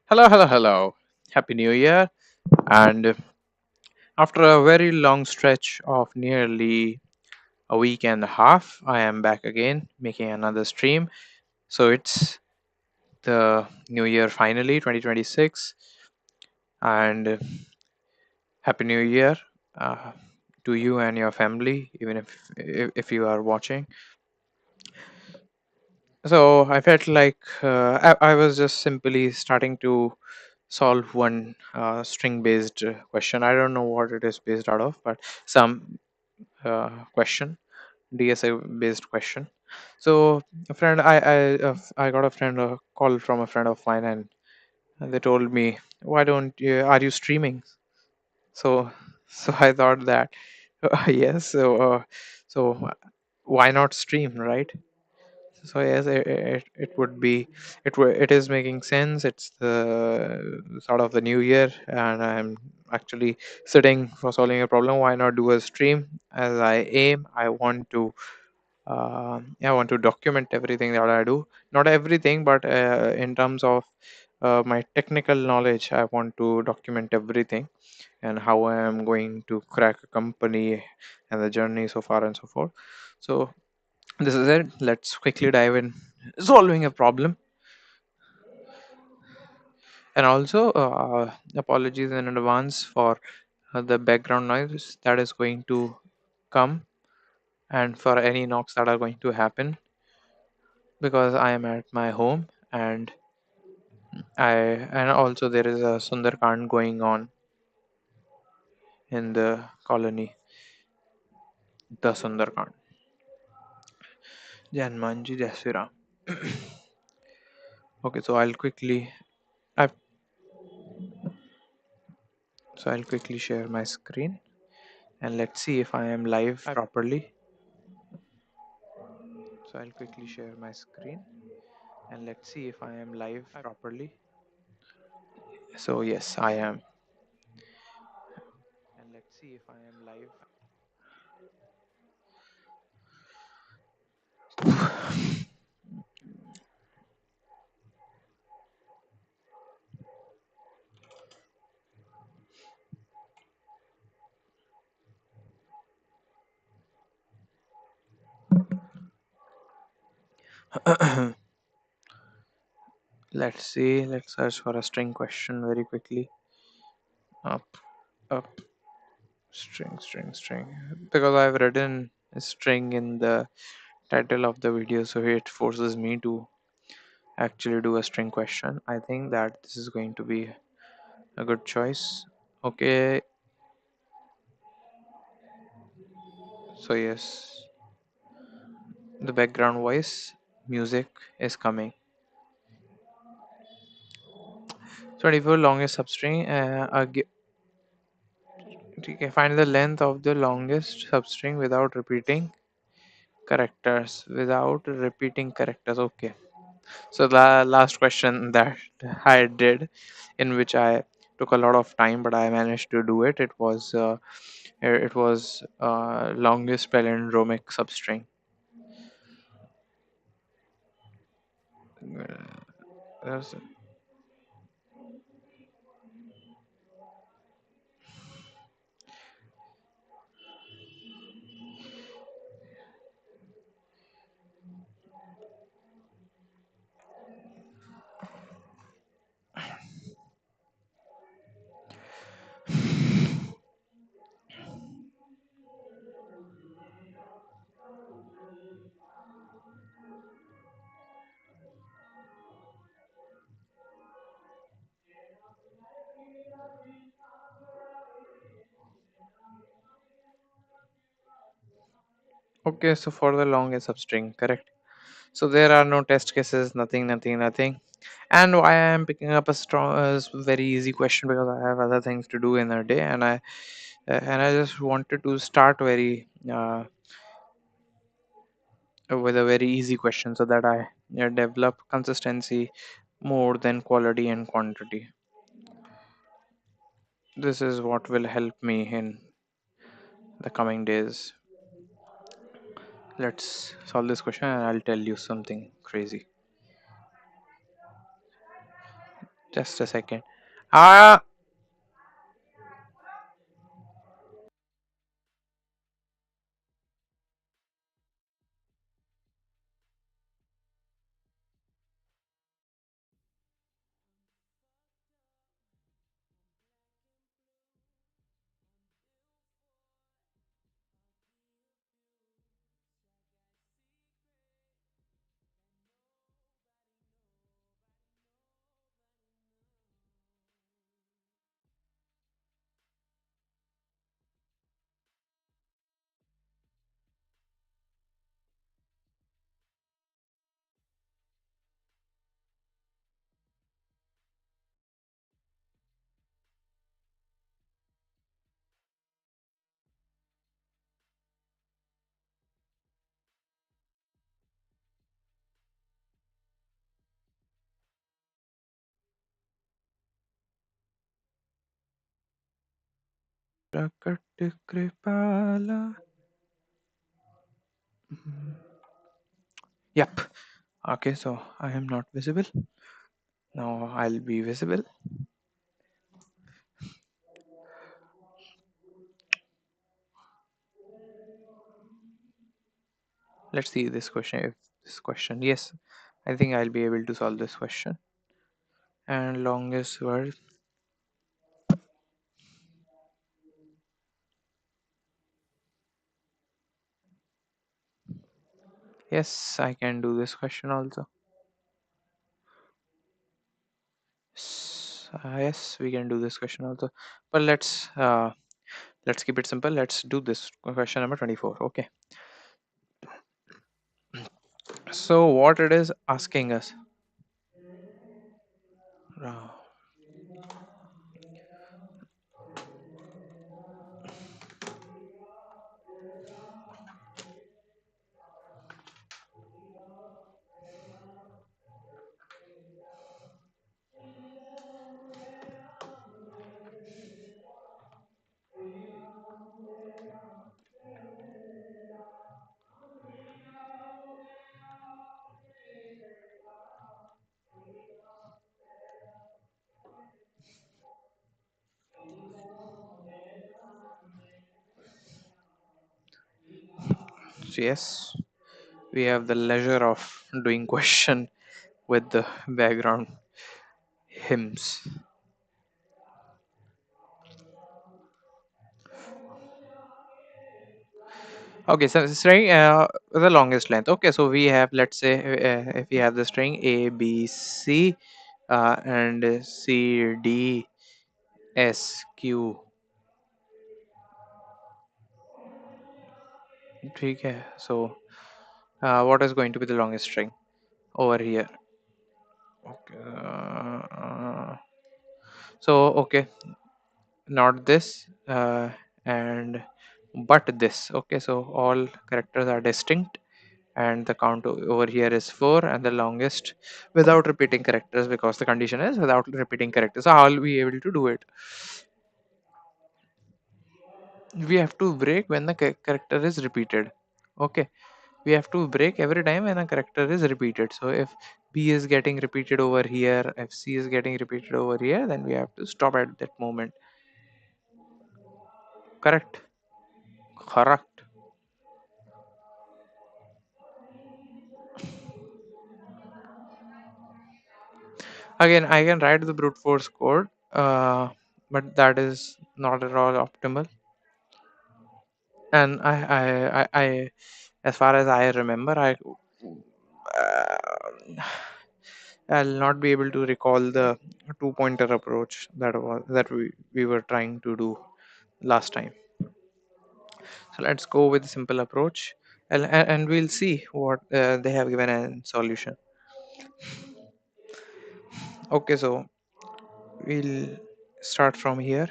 Hello, hello, hello. Happy New Year. And after a very long stretch of nearly a week and a half, I am back again making another stream. So it's the new year finally, 2026. And Happy New Year uh, to you and your family, even if you are watching. So I felt like I was just simply starting to solve one string based question. I don't know what it is based out of, but some question, DSA based question. So a friend, I got a friend a call from a friend of mine, and they told me, "Why don't you? Are you streaming?" So so I thought that yes. So why not stream, right? So yes, it would be it is making sense. It's the sort of the new year, and I'm actually sitting for solving a problem. Why not do a stream? As I want to document everything that I do. Not everything, but in terms of my technical knowledge, I want to document everything and how I am going to crack a company and the journey so far and so forth. So this is it. Let's quickly dive in solving a problem. And also, apologies in advance for the background noise that is going to come and for any knocks that are going to happen because I am at my home and also there is a Sundarkand going on in the colony, the Sundarkand. Janmanji Jaswira. Okay, I, I'll quickly share my screen and let's see if I am live properly. So I'll quickly share my screen and let's see if I am live properly. So yes, I am. And let's see if I am live. Let's see. Let's search for a string question very quickly. Up, up, string. Because I've written a string in the title of the video, so it forces me to actually do a string question. I think that this is going to be a good choice. Okay, so yes, the background voice music is coming. 24 longest substring. Okay, find the length of the longest substring without repeating characters. Without repeating characters. Okay. So the last question that I did, in which I took a lot of time, but I managed to do it. It was longest palindromic substring. There's- Okay, so for the longest substring, correct. So there are no test cases, nothing. And why I am picking up a very easy question because I have other things to do in a day, and I just wanted to start with a very easy question so that I develop consistency more than quality and quantity. This is what will help me in the coming days. Let's solve this question, and I'll tell you something crazy. Just a second. Ah, Prakat Kripala. Mhm. Yep. Okay, so I am not visible. Now I'll be visible. Let's see this question. If this question, yes, I think I'll be able to solve this question. And longest word, yes, I can do this question also. Yes, we can do this question also. But let's keep it simple. Let's do this question number 24. Okay. So what it is asking us? uh, so yes, we have the leisure of doing question with the background hymns. Okay, so string the longest length. Okay, so we have, let's say, if we have the string A B C and C D S Q. ठीक है. So what is going to be the longest string over here? Okay. So okay, not this and but this. Okay, so all characters are distinct and the count over here is 4 and the longest without repeating characters, because the condition is without repeating characters. So how will we able to do it? We have to break when the character is repeated. Okay, we have to break every time when a character is repeated. So if B is getting repeated over here, if C is getting repeated over here, then we have to stop at that moment. Correct. Correct. Again, I can write the brute force code, but that is not at all optimal. And as far as I remember, uh, I'll not be able to recall the two pointer approach that we were trying to do last time. So let's go with the simple approach, and we'll see what they have given a solution. Okay, so we'll start from here.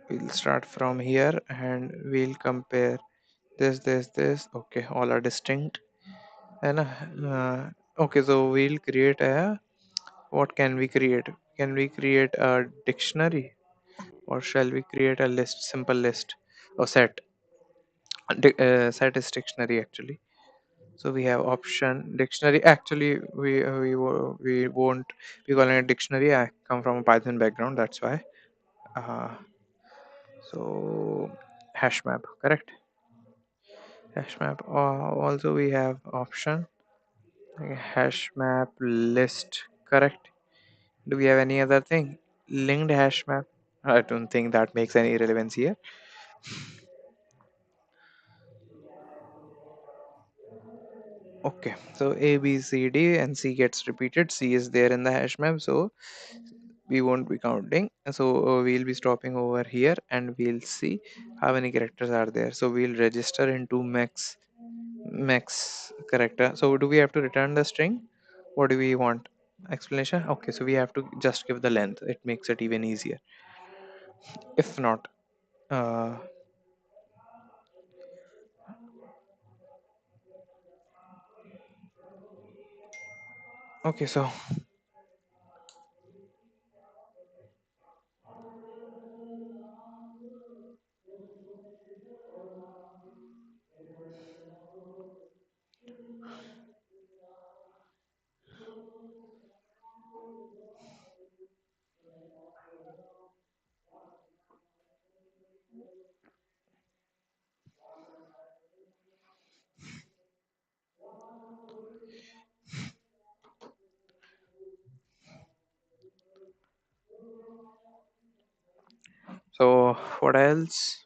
We'll start from here and we'll compare this. Okay, all are distinct. And okay, so we'll create a, what can we create? Can we create a dictionary, or shall we create a list, simple list or set? Set is dictionary actually. So we have option dictionary. Actually, we won't be calling it dictionary. I come from a Python background, that's why. Uh, so hash map, correct? Hash map. Also, we have option like hash map list, correct? Do we have any other thing? Linked hash map. I don't think that makes any relevance here. Okay, so A, B, C, D, and C gets repeated. C is there in the hash map, so we won't be counting. So we'll be stopping over here and we'll see how many characters are there. So we'll register into max character. So do we have to return the string? What do we want? Explanation? Okay, so we have to just give the length. It makes it even easier. If not, uh, okay, so what else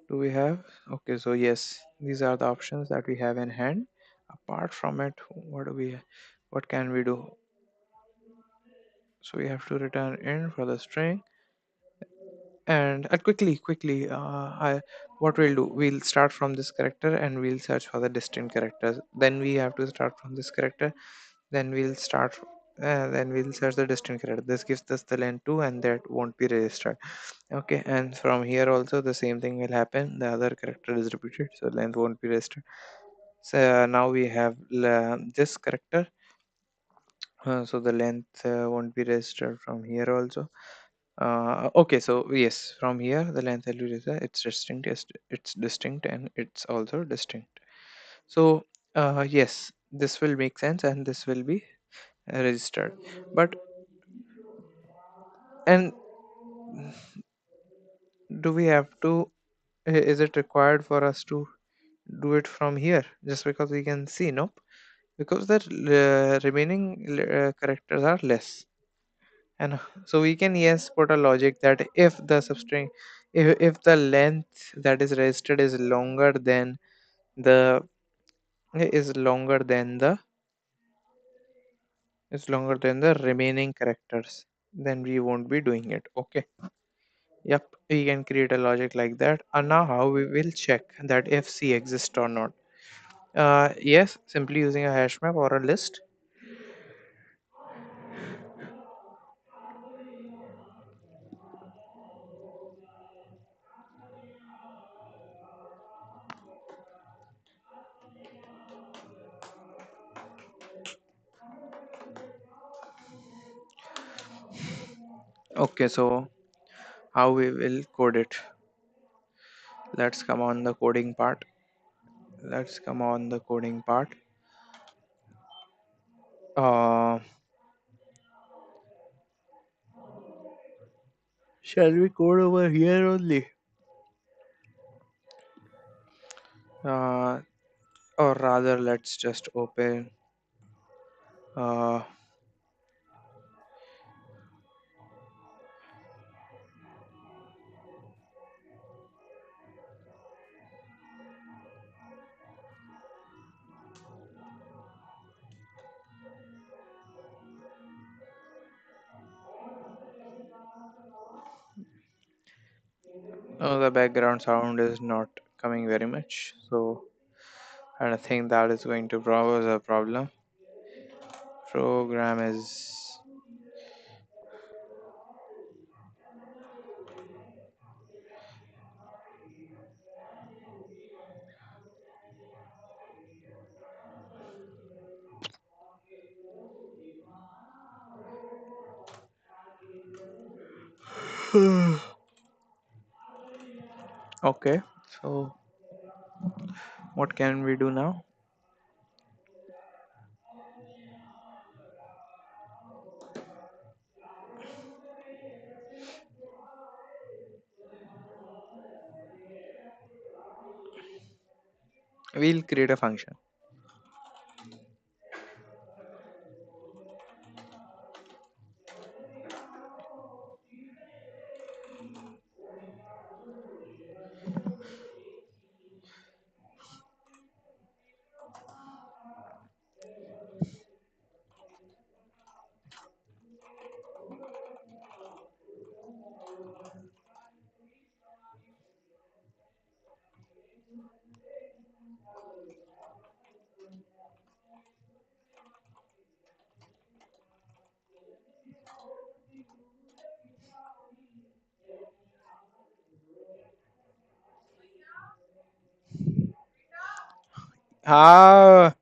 do we have? Okay, so yes, these are the options that we have in hand. Apart from it, what can we do? So we have to return in for the string. And quickly, I what we'll do, we'll start from this character and we'll search for the distinct characters. Then we have to start from this character, then then we'll search the distinct character. This gives us the length 2 and that won't be registered. Okay, and from here also the same thing will happen. The other character is repeated, so length won't be registered. So now we have this character, so the length won't be registered from here also. Okay, so yes, from here the length value is it's distinct and it's also distinct. So yes, this will make sense and this will be registered. But and do we have to? Is it required for us to do it from here just because we can see? Nope, because the remaining characters are less. And so we can yes put a logic that if the substring, if the length that is registered the is longer than the longer than the remaining characters, then we won't be doing it. Okay, yep, we can create a logic like that. And now how we will check that if C exists or not? Yes, simply using a hash map or a list. Okay, so how we will code it? Let's come on the coding part. Let's come on the coding part. uh Shall we code over here only? Uh, or rather, let's just open. Uh, the background sound is not coming very much, so I don't think that is going to pose a problem. Program is okay. So what can we do now? We'll create a function. Ah,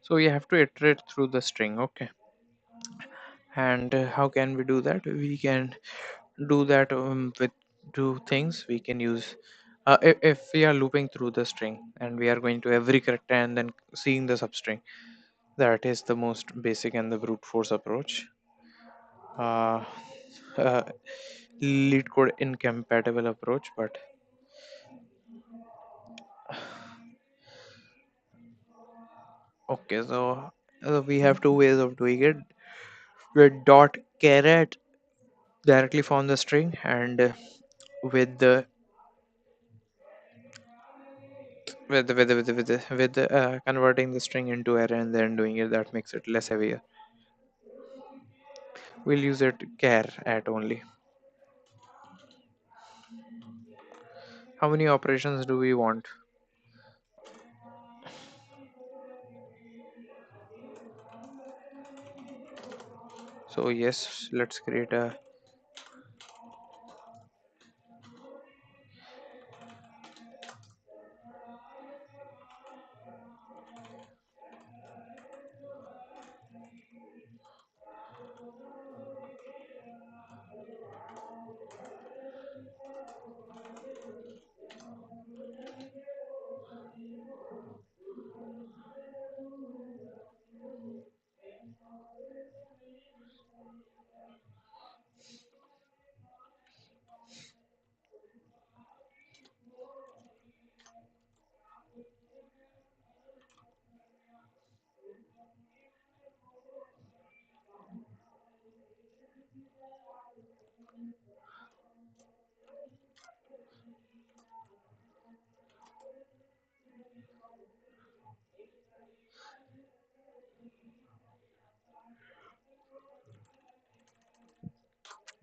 so we have to iterate through the string. Okay. And how can we do that? We can do that with two things. We can use if we are looping through the string and we are going to every character and then seeing the substring. That is the most basic and the brute force approach. Uh, uh, Lead code incompatible approach, but okay. So we have two ways of doing it. With dot caret directly from the string, and with the converting the string into array and then doing it. That makes it less heavier. We'll use it char at only. How many operations do we want? So yes, let's create a.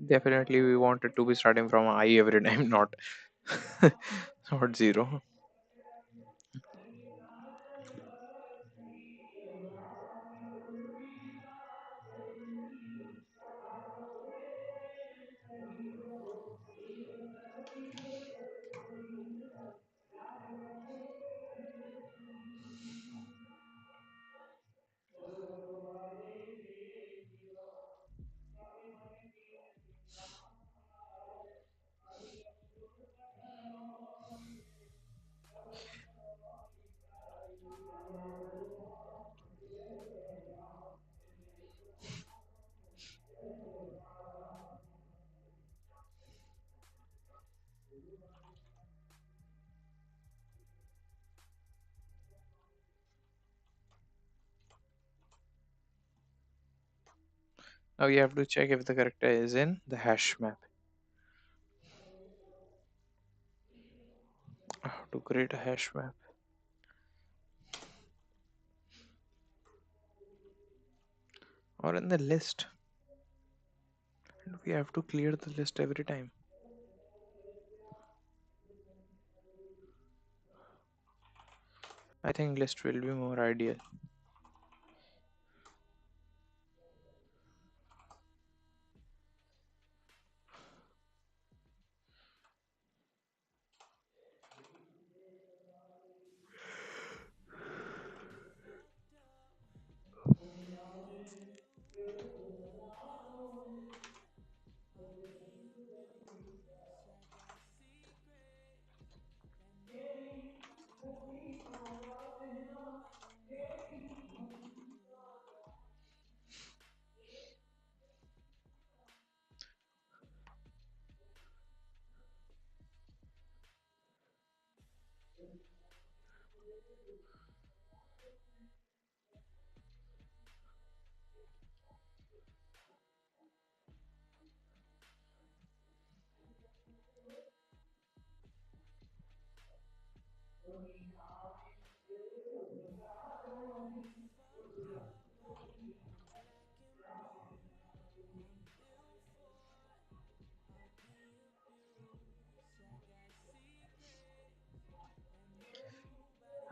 Definitely, we wanted to be starting from I every time, not not zero. Now you have to check if the character is in the hash map. How to create a hash map, or in the list. And we have to clear the list every time. I think list will be more ideal.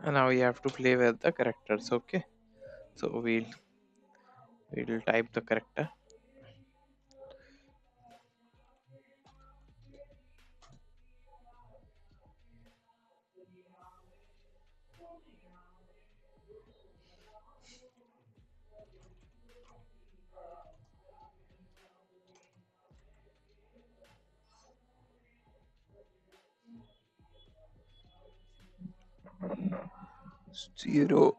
And now we have to play with the characters. Okay, so we'll type the character. Zero.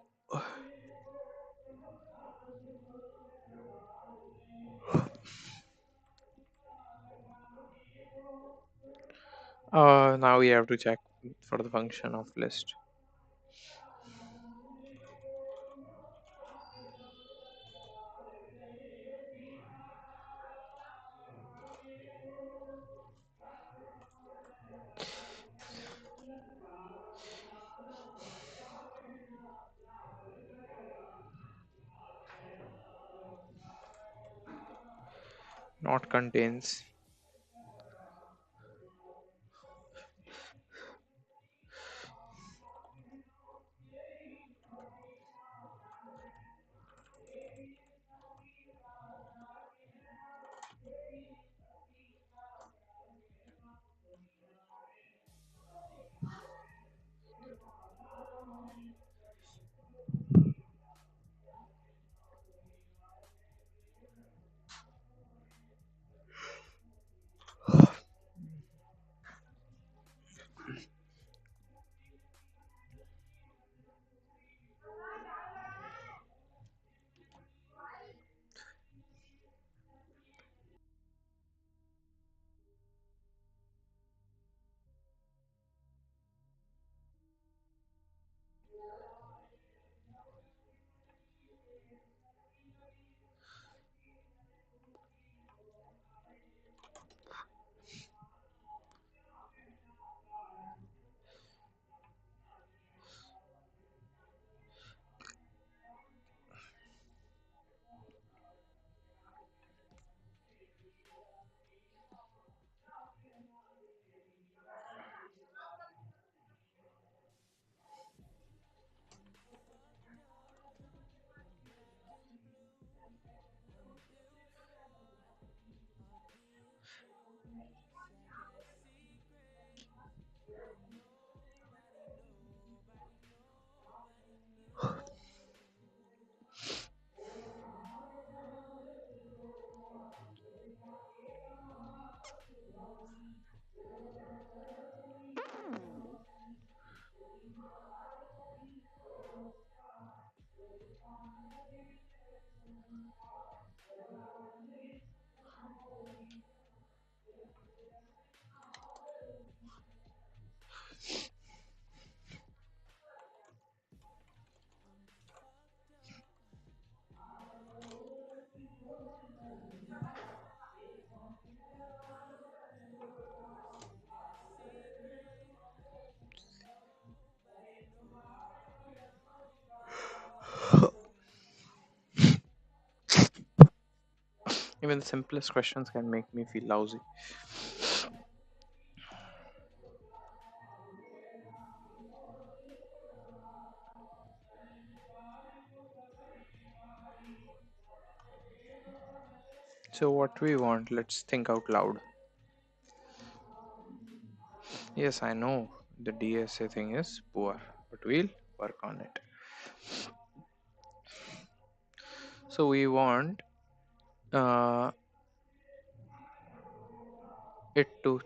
Now we have to check for the function of list. Not contains. Even the simplest questions can make me feel lousy. So, what we want, let's think out loud. Yes, I know the DSA thing is poor, but we'll work on it. So, we want uh, it to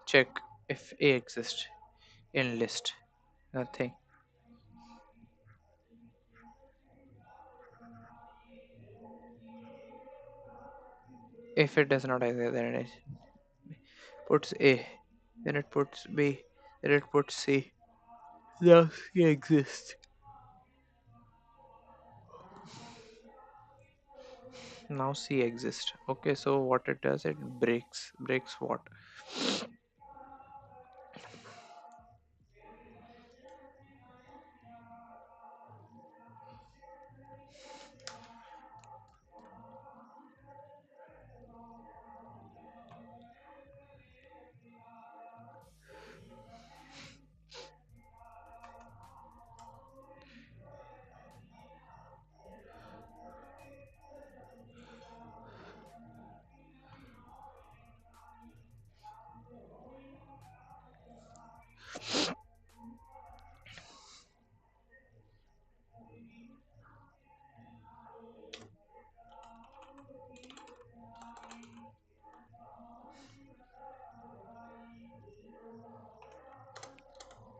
check if A exists in list. Nothing. If it does not exist, then it puts A, then it puts B, then it puts C. Now C exists. Now C exists. Okay, so what it does, it breaks what?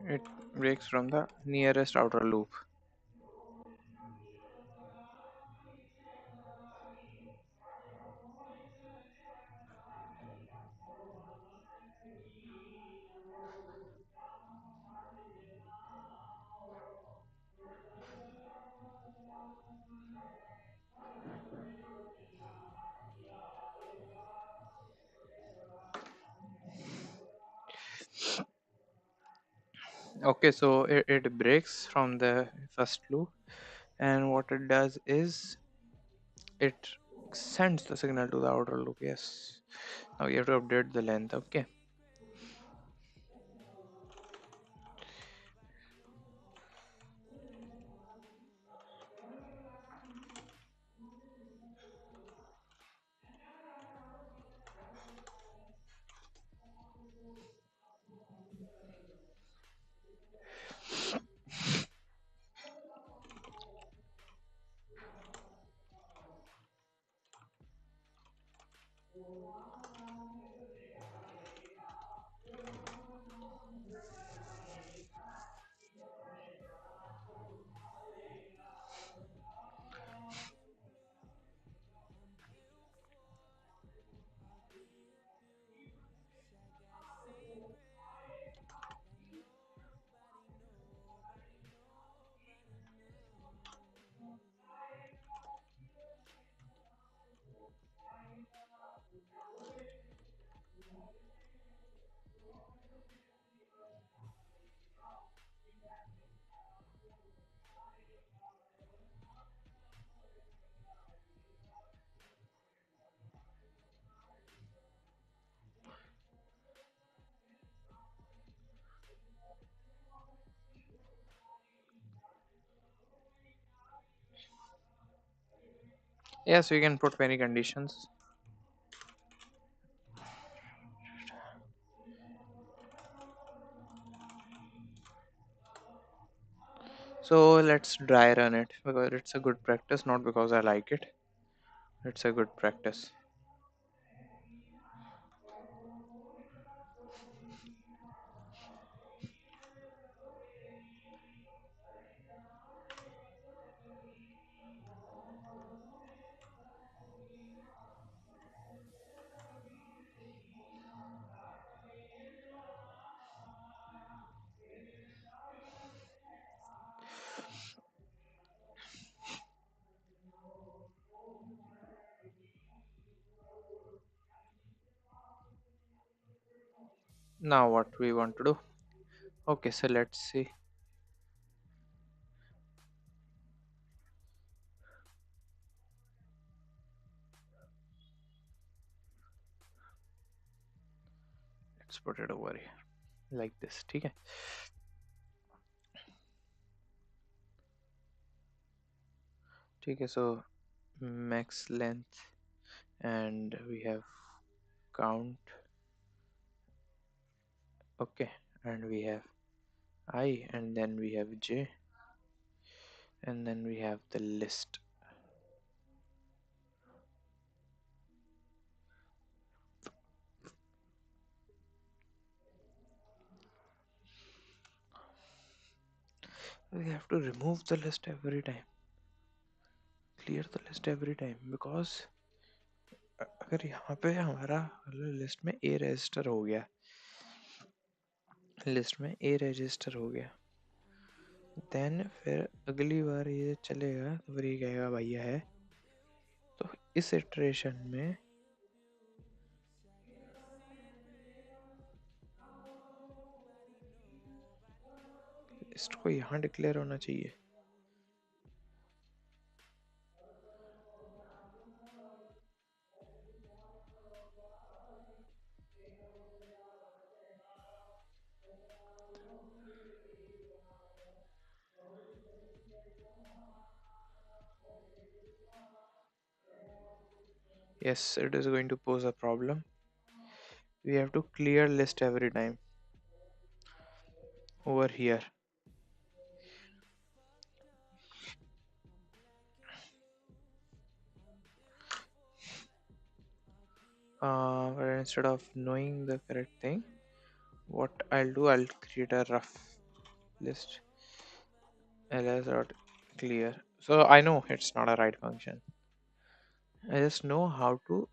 It breaks from the nearest outer loop. Okay, so it breaks from the first loop, and what it does is it sends the signal to the outer loop. Yes. Now you have to update the length. Okay. Yes, we can put many conditions. So let's dry run it because it's a good practice, not because I like it. It's a good practice. Now what we want to do? Okay, so let's see. Let's put it over here like this. Okay. Okay, so max length, and we have count. Okay, and we have I, and then we have j, and then we have the list. We have to remove the list every time, clear the list every time, because अगर यहाँ पे हमारा list में ए register हो गया, list में ए register हो गया, देन फिर अगली बार ये चलेगा तो फिर ये कहेगा भैया है, तो इस इटरेशन में लिस्ट को यहाँ डिक्लेयर होना चाहिए. Yes, it is going to pose a problem. We have to clear list every time over here. But instead of knowing the correct thing, what I'll do, I'll create a rough list ls dot clear. So I know it's not a right function. I just know how to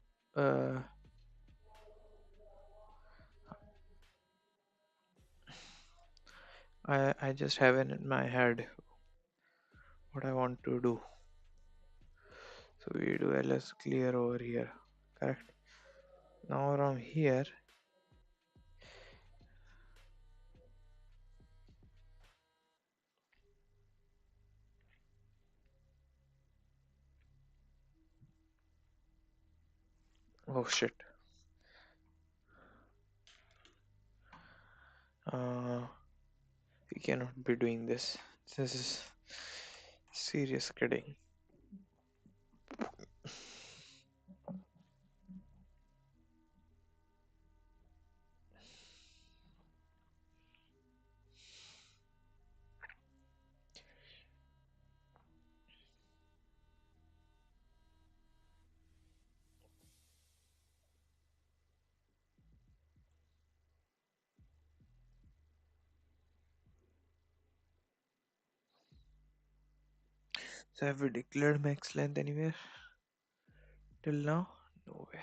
I just have it in my head what I want to do. So we do ls clear over here, correct? Now from here, oh shit. Uh, we cannot be doing this. This is serious kidding. So have we declared max length anywhere till now? Nowhere.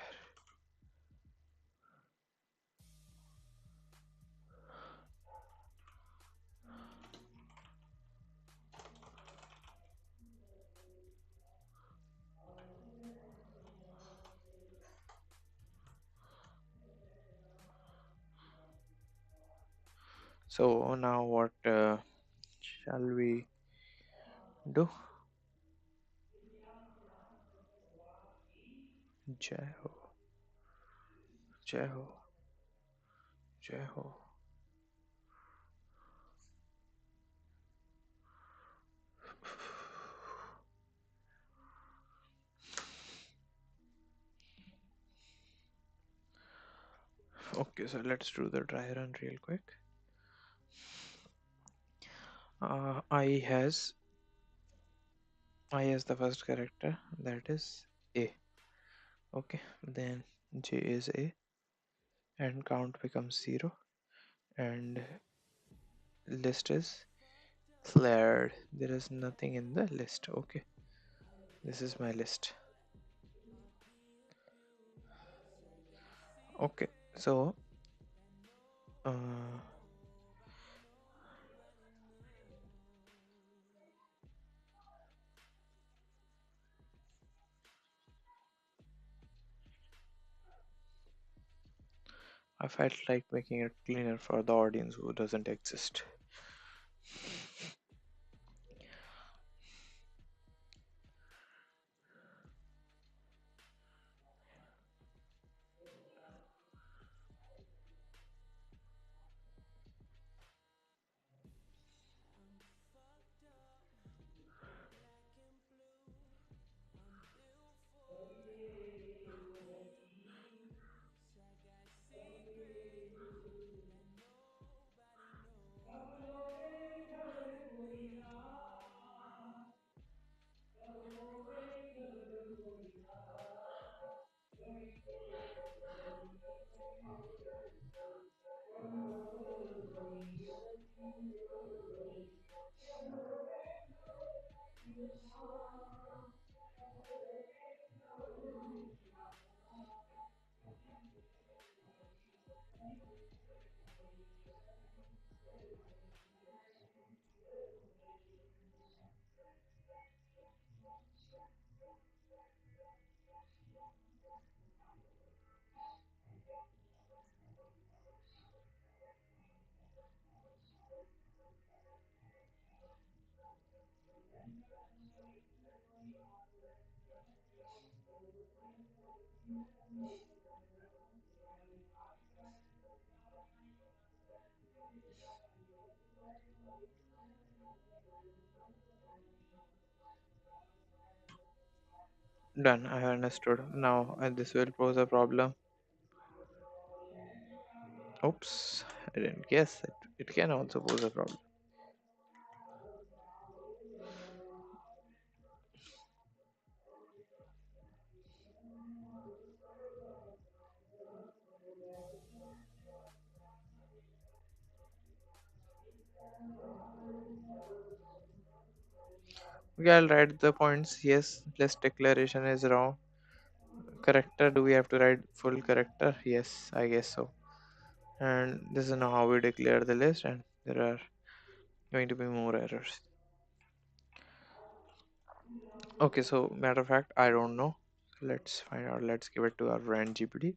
So now what shall we do? Jai ho, jai ho, jai ho. Okay, so let's do the dry run real quick. I has the first character, that is A. Okay, then J is A, and count becomes 0, and list is flared. There is nothing in the list. Okay, this is my list. Okay, so uh, I felt like making it cleaner for the audience who doesn't exist. Done, I understood. Now, this will pose a problem. Oops, I didn't guess it. It can also pose a problem. Okay, I'll write the points. Yes, list declaration is wrong. Character, do we have to write full character? Yes, I guess so. And this is now how we declare the list, and there are going to be more errors. Okay, so matter of fact, I don't know. Let's find out. Let's give it to our friend GPT.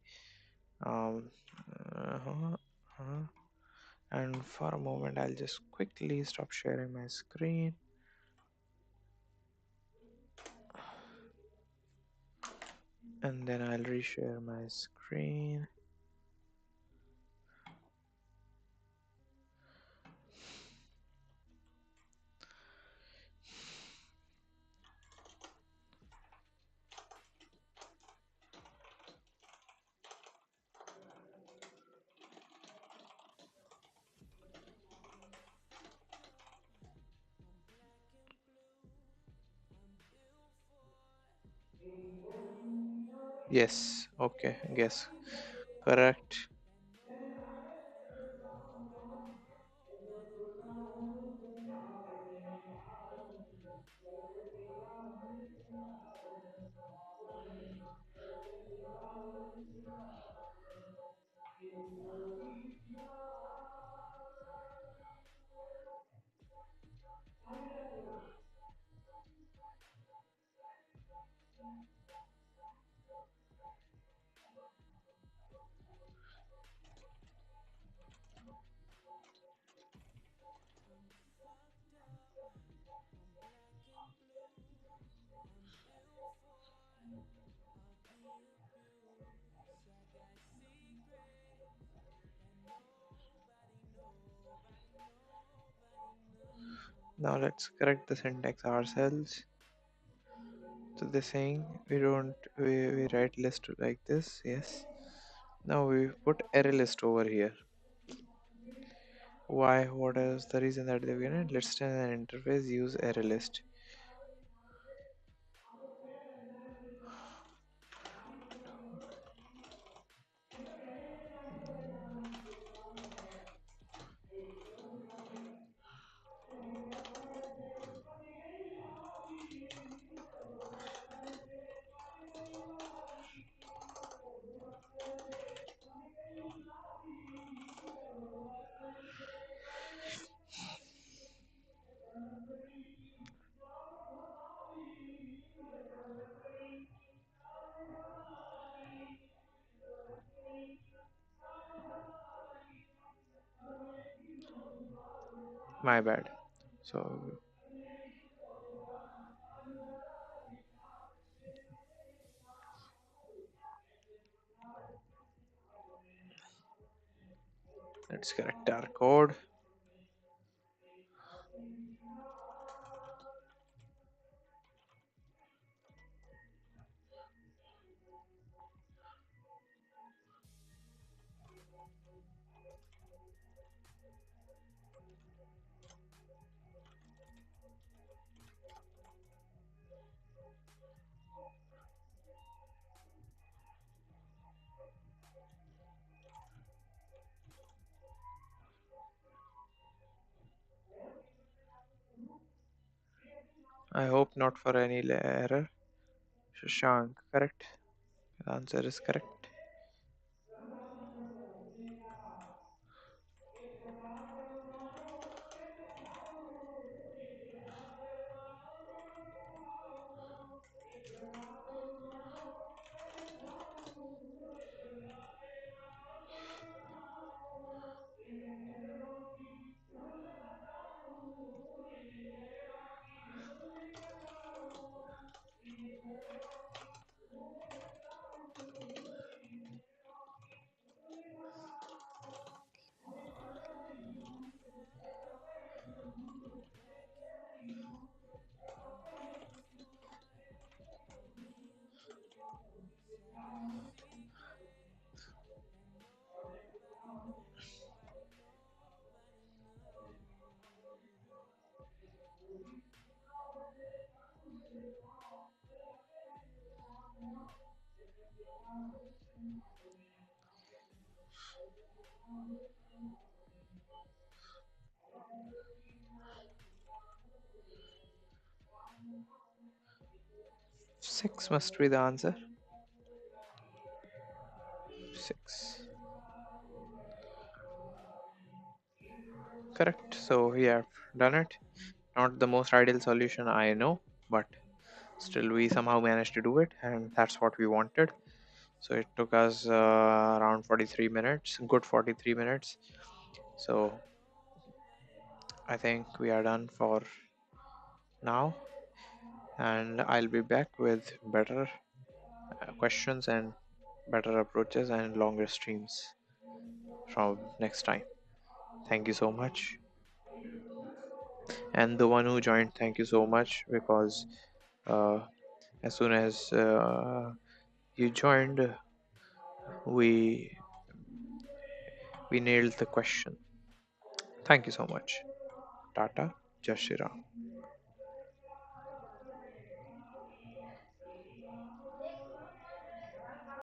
Um, uh, uh, and for a moment, I'll just quickly stop sharing my screen, and then I'll reshare my screen. Yes, okay, guess correct. Now let's correct the syntax ourselves. So the saying we don't we write list like this. Yes. Now we put array list over here. Why? What is the reason that they've given it? Let's in an interface use array list. My bad. So let's correct our code. I hope not for any error. Shashank, correct? The answer is correct. Six must be the answer. Six. Correct. So we have done it. Not the most ideal solution, I know, but still we somehow managed to do it, and that's what we wanted. So it took us around 43 minutes, good 43 minutes. So I think we are done for now, and I'll be back with better questions and better approaches and longer streams from next time. Thank you so much. And the one who joined, thank you so much, because uh, as soon as you joined, we we nailed the question. Thank you so much. Tata, Jai Shri Ram.